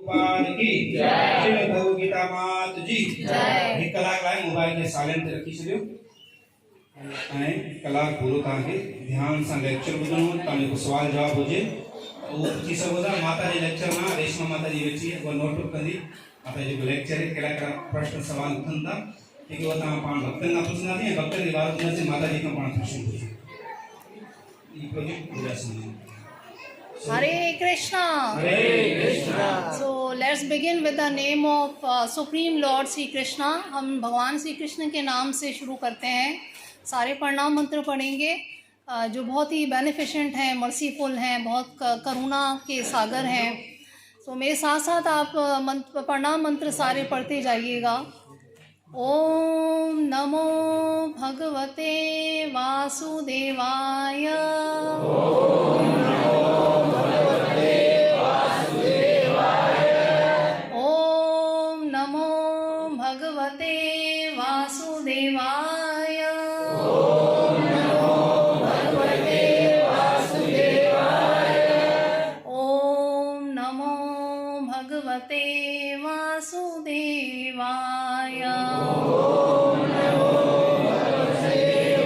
प्रभुपाद की जय। श्री भगवद गीता मात जी जय। एक कलाक लाए मोबाइल के साइलेंट पे रखी छो ऐं कलाक पूरो तव्हांखे ध्यान सां लेक्चर ॿुधणो तव्हांजो सवाल जवाब हुजे उहो पुछी सघो था। माता जे लेक्चर मां रेशमा माता जी वेठी आहे, उहा नोटबुक कंदी माता जो लेक्चर है कहिड़ा कहिड़ा प्रश्न सवाल उथनि था जेके उहा तव्हां पाण भक्तनि खां पुछंदासीं ऐं भक्तनि जे बारे में माता जी खां पाण पुछंदासीं। ई प्रोजेक्ट पूरा समझो। Hare Krishna. Hare Krishna. So let's begin with the name of Supreme Lord Sri Krishna. हम भगवान श्री कृष्ण के नाम से शुरू करते हैं। सारे प्रणाम मंत्र पढ़ेंगे जो बहुत ही बेनिफिशेंट हैं, मर्सीफुल हैं, बहुत करुणा के सागर हैं। तो मेरे साथ साथ आप प्रणाम मंत्र सारे पढ़ते जाइएगा। ओम नमो भगवते वासुदेवाय। ओम नमो भगवते वासुदेवाय। ओम नमो भगवते वासुदेवाय। ओम नमो भगवते वासुदेवाय। ओम नमो भगवते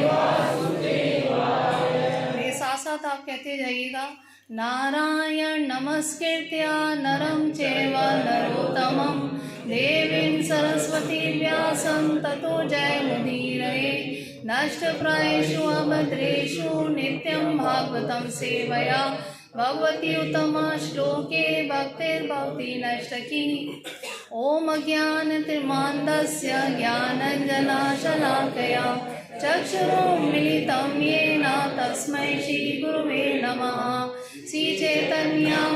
वासुदेवाय। मेरे साथ साथ आप कहते जाइएगा। नारायण नमस्कृत्य नरं चैव नरोत्तमं देवीं सरस्वतीं व्यासं ततो जयमुदीरये। नष्टप्रायेषु अभद्रेषु नित्यं भागवतं सेवया भगवती उत्तमा श्लोके भक्तिर्भवति नष्टकी। ओम अज्ञानतिमिरान्धस्य ज्ञानाञ्जनशलाकया चक्षुरुन्मीलितं येन तस्मै श्रीगुरुवे नमः। श्रीचैतन्यं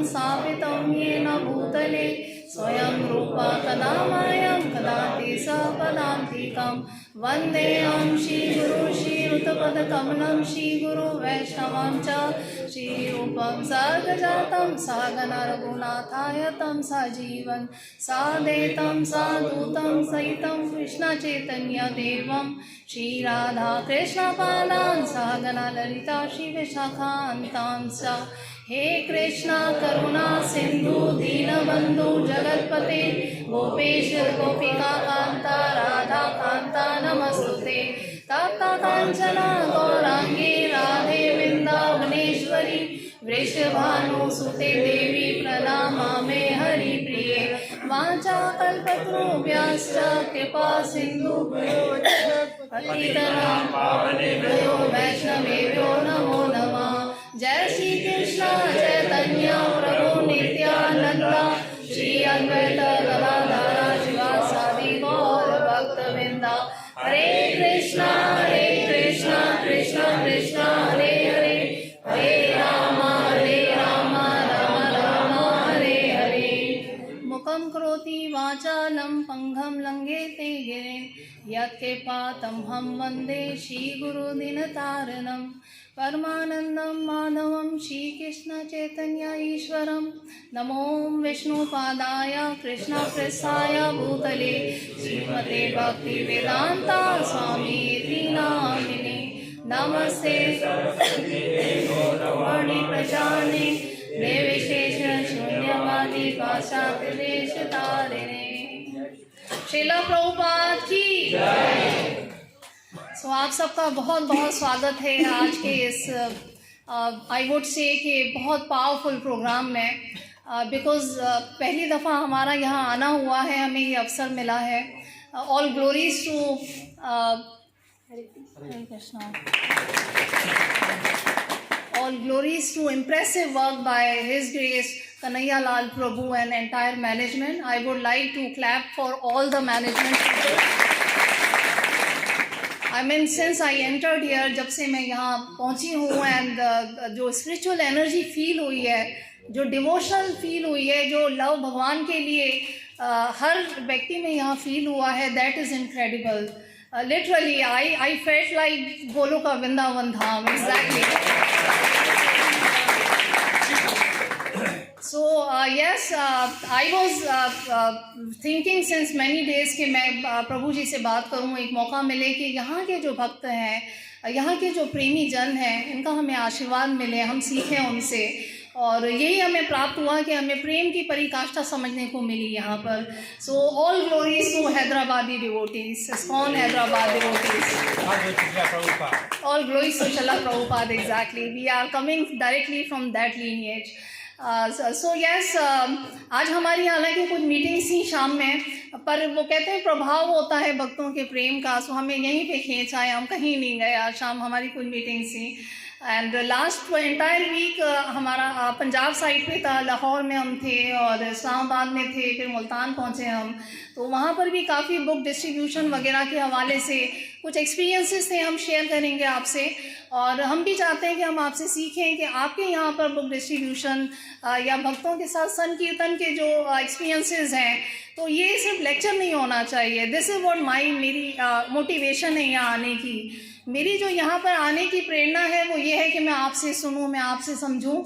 स्थापितं येन भूतले स्वयं रूपा कदा मह्यं ददाति सपदान्तिकं। वन्देऽहं श्रीगुरुं श्रीयुतपदकमलं श्रीगुरु वैष्णवं च श्रीरूपं साग्रजातं सहगण रघुनाथाय तं सजीवं साद्वैतं साधूतं सहितं कृष्णचैतन्यदेवं श्रीराधाकृष्णपादान् सहगण ललिता श्रीविशाखान्तांश्च। हे कृष्णा करुणा सिंधु दीनबंधु जगतपते गोपेश गोपिका कांता राधा कांता नमस्तुते। तप्त कांचना गौरांगी राधे वृंदावनेश्वरी वृषभानुसुते देवी प्रणमामि हरिप्रिये। वाञ्छाकल्पतरुभ्यश्च कृपा सिन्धुभ्यो पतितानां पावनेभ्यो वैष्णवेभ्यो नमो नमः। जय श्री कृष्ण चैतन्य प्रभु नित्यानंद श्री अद्वैत गदाधर शिवासादि गौर भक्तवृंद। हरे कृष्णा कृष्ण कृष्ण हरे हरे हरे राम राम राम हरे हरे। मुखं करोति वाचालं पंगं लंघयते गिरिं यत्कृपातमहं वन्दे श्रीगुरुदीनतारिणं। परमानंदं माधवं श्रीकृष्ण चैतन्य ईश्वरं। नमो विष्णुपादाय कृष्णप्रेष्ठाय भूतले श्रीमते भक्तिवेदांता स्वामीति नामिने। नमस्ते सरस्वती प्रजाने निर्विशेष शून्यवादी पाश्चात्यदेशतारिणे। श्रील प्रभुपाद की जय। सो आप सबका बहुत बहुत स्वागत है आज के इस आई वुड से कि बहुत पावरफुल प्रोग्राम में। बिकॉज़ पहली दफ़ा हमारा यहाँ आना हुआ है, हमें ये अवसर मिला है। All glories to Hare Krishna. All glories to impressive work by His Grace Kanhaiya Lal Prabhu and entire management. I would like to clap for all the management people. I mean, since I entered here, जब से मैं यहाँ पहुँची हूँ and जो spiritual energy feel हुई है, जो devotional feel हुई है, जो love भगवान के लिए हर व्यक्ति में यहाँ feel हुआ है, that is incredible. Literally, I felt like Goloka Vrindavan Dham, exactly. So yes, I was thinking since many days कि मैं प्रभु जी से बात करूं, एक मौका मिले कि यहाँ के जो भक्त हैं, यहाँ के जो प्रेमी जन हैं, इनका हमें आशीर्वाद मिले, हम सीखें उनसे। और यही हमें प्राप्त हुआ कि हमें प्रेम की परिकाष्ठा समझने को मिली यहाँ पर. So all glories to Hyderabadi devotees, ISKCON Hyderabad devotees. All glories to Srila Prabhupada, exactly. We are coming directly from that lineage. So yes, आज हमारी हालांकि कुछ मीटिंग्स थी शाम में, पर वो कहते हैं प्रभाव होता है भक्तों के प्रेम का, सो हमें यहीं पे खींच आए, हम कहीं नहीं गए. आज शाम हमारी कुछ मीटिंग्स थी. एंड लास्ट एंटायर वीक हमारा पंजाब साइड पे था. लाहौर में हम थे और इस्लामाबाद में थे, फिर मुल्तान पहुँचे हम. तो वहाँ पर भी काफ़ी बुक डिस्ट्रीब्यूशन वगैरह के हवाले से कुछ एक्सपीरियंसेस थे, हम शेयर करेंगे आपसे. और हम भी चाहते हैं कि हम आपसे सीखें कि आपके यहाँ पर बुक डिस्ट्रीब्यूशन या भक्तों के साथ संकीर्तन के जो एक्सपीरियंसेस हैं, तो ये सिर्फ लेक्चर नहीं होना चाहिए. दिस इज़ व्हाट मेरी मोटिवेशन है यहाँ आने की. मेरी जो यहाँ पर आने की प्रेरणा है वो ये है कि मैं आपसे सुनूं, मैं आपसे समझूं,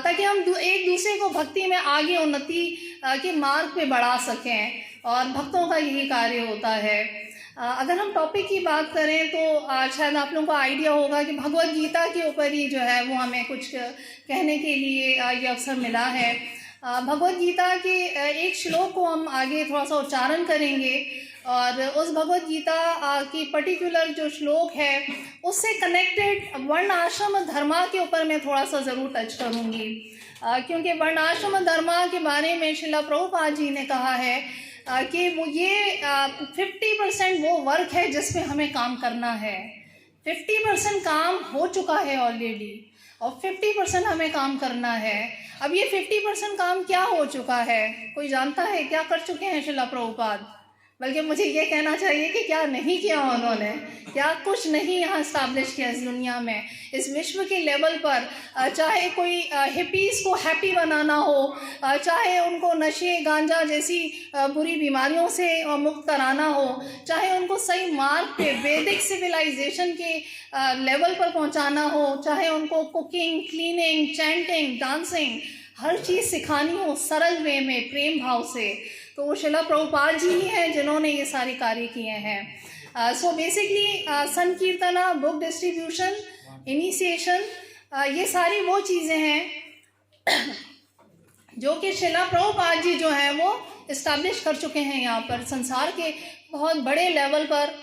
ताकि हम एक दूसरे को भक्ति में आगे उन्नति के मार्ग पे बढ़ा सकें. और भक्तों का यही कार्य होता है. अगर हम टॉपिक की बात करें तो शायद आप लोगों को आइडिया होगा कि भगवद गीता के ऊपर ही जो है वो हमें कुछ कहने के लिए ये अवसर मिला है. भगवद गीता के एक श्लोक को हम आगे थोड़ा सा उच्चारण करेंगे और उस भगवद गीता की पर्टिकुलर जो श्लोक है उससे कनेक्टेड वर्ण आश्रम धर्मा के ऊपर मैं थोड़ा सा ज़रूर टच करूँगी, क्योंकि वर्ण आश्रम धर्मा के बारे में श्रील प्रभुपाद जी ने कहा है कि वो ये 50% वो वर्क है जिस पे हमें काम करना है. 50% काम हो चुका है ऑलरेडी और 50% हमें काम करना है. अब ये 50% काम क्या हो चुका है, कोई जानता है क्या कर चुके हैं श्रील प्रभुपाद? बल्कि मुझे ये कहना चाहिए कि क्या नहीं किया उन्होंने, क्या कुछ नहीं यहाँ इस्टेब्लिश किया इस दुनिया में, इस विश्व के लेवल पर. चाहे कोई हिपीज़ को हैप्पी बनाना हो, चाहे उनको नशे गांजा जैसी बुरी बीमारियों से मुक्त कराना हो, चाहे उनको सही मार्ग पे वैदिक सिविलाइजेशन के लेवल पर पहुँचाना हो, चाहे उनको कुकिंग, क्लीनिंग, चैंटिंग, डांसिंग, हर चीज़ सिखानी हो सरल वे में, प्रेम भाव से, तो वो श्रील प्रभुपाद जी ही हैं जिन्होंने ये सारे कार्य किए हैं. So basically Sankirtana, book distribution, initiation, ये सारी वो चीज़ें हैं जो कि श्रील प्रभुपाद जी जो हैं वो इस्टेब्लिश कर चुके हैं यहाँ पर संसार के बहुत बड़े लेवल पर.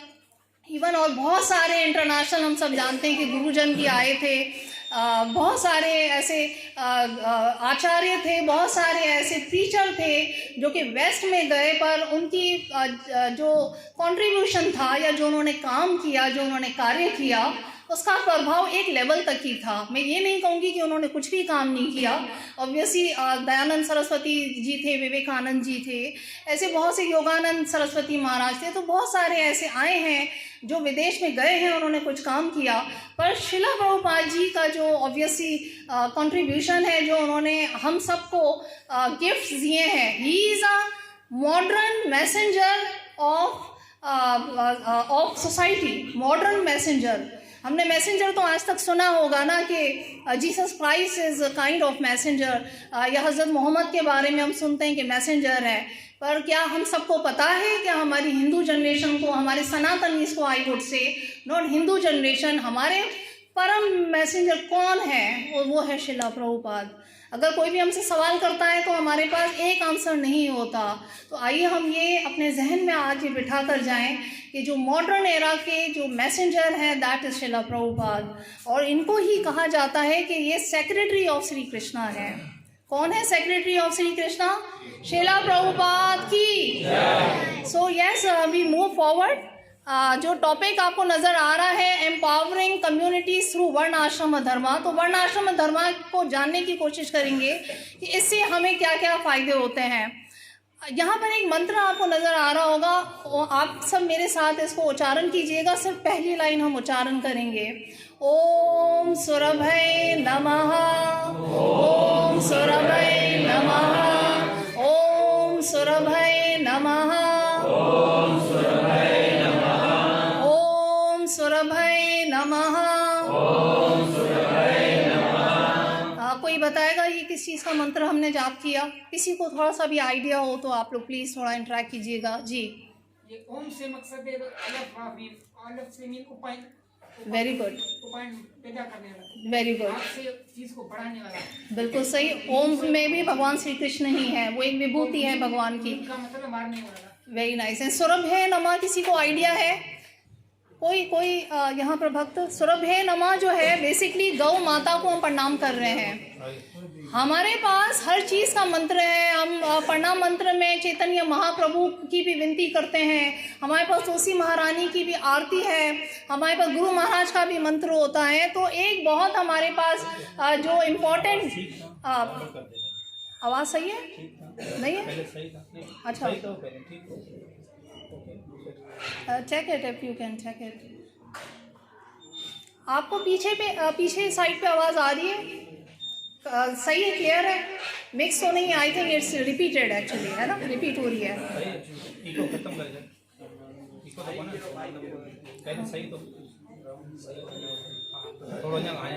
इवन और बहुत सारे इंटरनेशनल हम सब जानते हैं कि गुरुजन भी आए थे, बहुत सारे ऐसे आचार्य थे, बहुत सारे ऐसे टीचर थे जो कि वेस्ट में गए, पर उनकी जो कंट्रीब्यूशन था या जो उन्होंने काम किया, जो उन्होंने कार्य किया, उसका प्रभाव एक लेवल तक ही था. मैं ये नहीं कहूँगी कि उन्होंने कुछ भी काम नहीं किया. ऑब्वियसली दयानंद सरस्वती जी थे, विवेकानंद जी थे, ऐसे बहुत से, योगानंद सरस्वती महाराज थे, तो बहुत सारे ऐसे आए हैं जो विदेश में गए हैं, उन्होंने कुछ काम किया. पर श्रील प्रभुपाद जी का जो ऑब्वियसली कंट्रीब्यूशन है, जो उन्होंने हम सबको गिफ्ट्स दिए हैं, he is a modern messenger of society. Modern messenger, हमने मैसेंजर तो आज तक सुना होगा ना कि Jesus Christ is a kind of messenger, या हज़रत मोहम्मद के बारे में हम सुनते हैं कि मैसेंजर है. पर क्या हम सबको पता है कि हमारी हिंदू जनरेशन को, हमारे सनातनीस को, I would say not Hindu generation, हमारे परम मैसेंजर कौन है? और वो है श्रील प्रभुपाद. अगर कोई भी हमसे सवाल करता है तो हमारे पास एक आंसर नहीं होता. तो आइए हम ये अपने जहन में आज ये बिठा कर जाएं कि जो मॉडर्न एरा के जो मैसेंजर हैं, दैट इज़ श्रील प्रभुपाद. और इनको ही कहा जाता है कि ये सेक्रेटरी ऑफ श्री कृष्णा है. कौन है सेक्रेटरी ऑफ श्री कृष्णा? श्रील प्रभुपाद की. So yes, we move forward. जो टॉपिक आपको नज़र आ रहा है, एम्पावरिंग कम्युनिटीज थ्रू वर्ण आश्रम धर्मा, तो वर्ण आश्रम धर्मा को जानने की कोशिश करेंगे कि इससे हमें क्या क्या फ़ायदे होते हैं. यहाँ पर एक मंत्र आपको नज़र आ रहा होगा, आप सब मेरे साथ इसको उच्चारण कीजिएगा. सिर्फ पहली लाइन हम उच्चारण करेंगे. ओम सुरभय नमः, ओम सुरभय नमः, ओम सुरभय नमः, ओम सुरभय नमः, ओम सुरभय नमः, ओम सुरभय नमः. कोई बताएगा ये किस चीज़ का मंत्र हमने जाप किया? किसी को थोड़ा सा भी आइडिया हो तो आप लोग प्लीज़ थोड़ा इंटरेक्ट कीजिएगा. जी, ये ओम से मकसद है अलफ से मीन उपाय. वेरी गुड, उपाय पैदा करने वाला, वेरी गुड, आपसे चीज को बढ़ाने वाला। बिल्कुल सही। ओम में भी भगवान श्री कृष्ण ही है, वो एक विभूति है भगवान की। का मतलब मारने वाला। Very nice. एंड सुरभे नमः किसी को आइडिया है? कोई यहाँ पर भक्त? सुरभे नमः जो है बेसिकली गौ माता को हम प्रणाम कर रहे हैं। हमारे पास हर चीज़ का मंत्र है। हम प्रणाम मंत्र में चैतन्य महाप्रभु की भी विनती करते हैं, हमारे पास तुलसी महारानी की भी आरती है, हमारे पास गुरु महाराज का भी मंत्र होता है। तो एक बहुत हमारे पास जो इम्पोर्टेंट आवाज़ सही है नहीं है? अच्छा, check it if you can check it. आपको पीछे साइड पे आवाज़ आ रही है? सही है, क्लियर है, मिक्स तो नहीं है? I think it's repeated actually, है ना, रिपीट हो रही है। इको खत्म कर दे, इको तो बना, सही तो थोड़ा